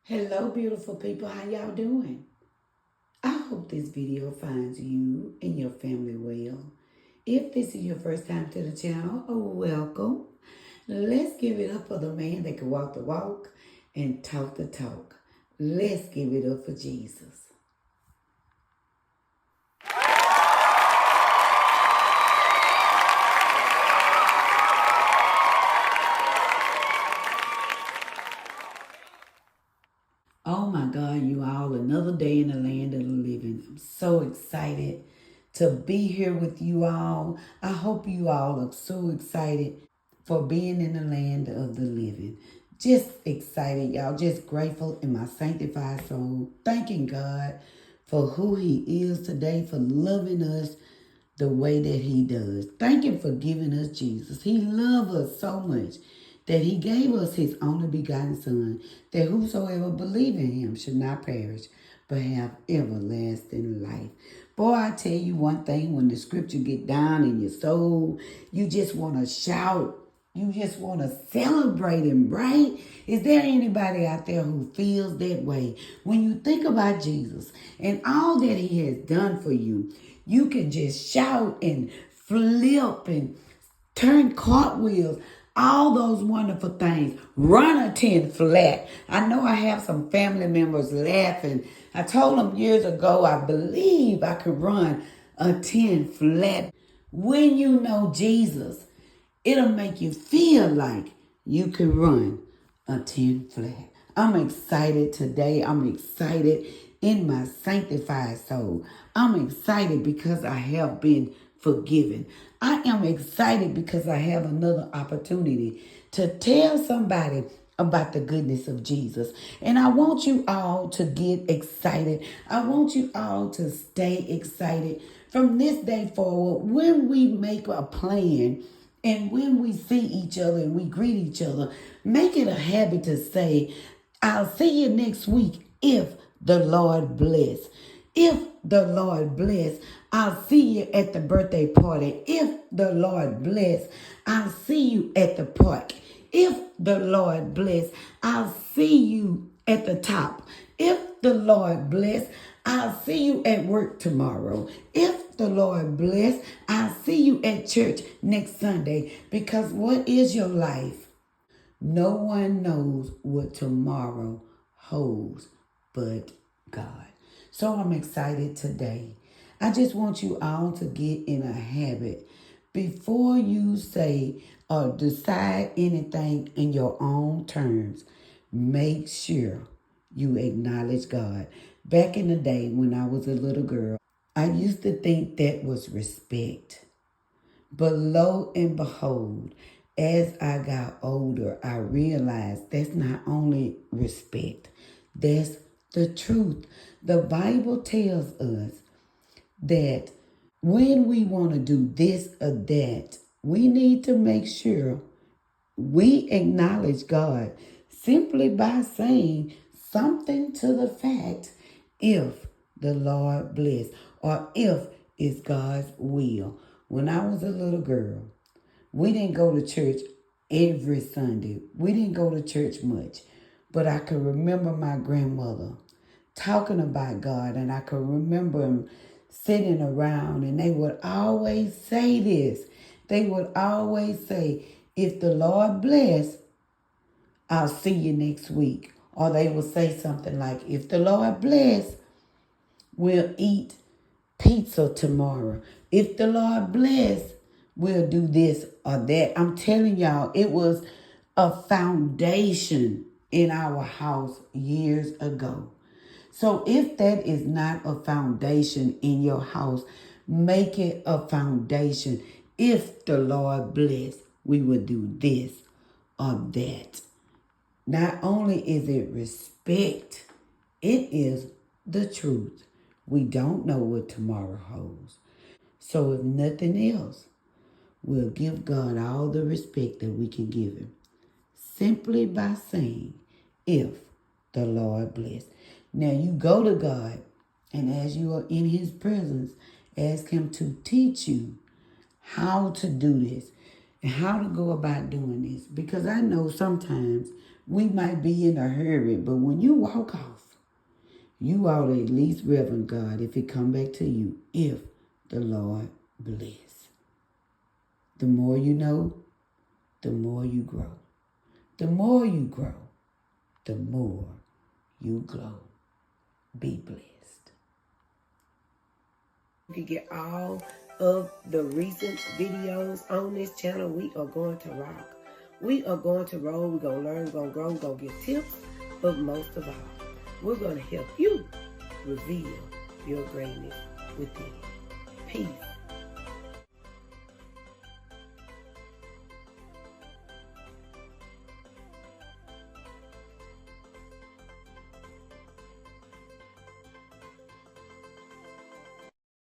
Hello, beautiful people. How y'all doing? I hope this video finds you and your family well. If this is your first time to the channel, welcome. Let's give it up for the man that can walk the walk and talk the talk. Let's give it up for Jesus. Oh my God, you all, another day in the land of the living. I'm so excited to be here with you all. I hope you all are so excited for being in the land of the living. Just excited, y'all. Just grateful in my sanctified soul. Thanking God for who He is today, for loving us the way that He does. Thank Him for giving us Jesus. He loved us so much that He gave us His only begotten Son, that whosoever believe in Him should not perish, but have everlasting life. Boy, I tell you one thing, when the scripture get down in your soul, you just want to shout. You just want to celebrate Him, right? Is there anybody out there who feels that way? When you think about Jesus and all that He has done for you, you can just shout and flip and turn cartwheels, all those wonderful things. Run a 10 flat. I know I have some family members laughing. I told them years ago, I believe I could run a 10 flat. When you know Jesus, it'll make you feel like you can run a 10 flat. I'm excited today. I'm excited in my sanctified soul. I'm excited because I have been forgiven. I am excited because I have another opportunity to tell somebody about the goodness of Jesus. And I want you all to get excited. I want you all to stay excited from this day forward. When we make a plan and when we see each other and we greet each other, make it a habit to say, I'll see you next week if the Lord bless. If the Lord bless, I'll see you at the birthday party. If the Lord bless, I'll see you at the park. If the Lord bless, I'll see you at the top. If the Lord bless, I'll see you at work tomorrow. If the Lord bless, I'll see you at church next Sunday. Because what is your life? No one knows what tomorrow holds but God. So I'm excited today. I just want you all to get in a habit. Before you say or decide anything in your own terms, make sure you acknowledge God. Back in the day when I was a little girl, I used to think that was respect. But lo and behold, as I got older, I realized that's not only respect, that's the truth. The Bible tells us that when we want to do this or that, we need to make sure we acknowledge God simply by saying something to the fact, if the Lord bless, or if it's God's will. When I was a little girl, we didn't go to church every Sunday. We didn't go to church much. But I could remember my grandmother talking about God, and I could remember them sitting around, and they would always say this. They would always say, if the Lord bless, I'll see you next week. Or they would say something like, if the Lord bless, we'll eat pizza tomorrow. If the Lord bless, we'll do this or that. I'm telling y'all, it was a foundation in our house years ago. So if that is not a foundation in your house, make it a foundation. If the Lord bless, we will do this or that. Not only is it respect, it is the truth. We don't know what tomorrow holds. So if nothing else, we'll give God all the respect that we can give Him, simply by saying, if the Lord bless. Now you go to God, and as you are in His presence, ask Him to teach you how to do this. and how to go about doing this. Because I know sometimes we might be in a hurry, but when you walk off, you ought to at least reverend God if it come back to you, if the Lord bless. The more you know, the more you grow. The more you grow, the more you glow. Be blessed. You can get all of the recent videos on this channel. We are going to rock. We are going to roll. We're going to learn. We're going to grow. We're going to get tips. But most of all, we're going to help you reveal your greatness within. Peace.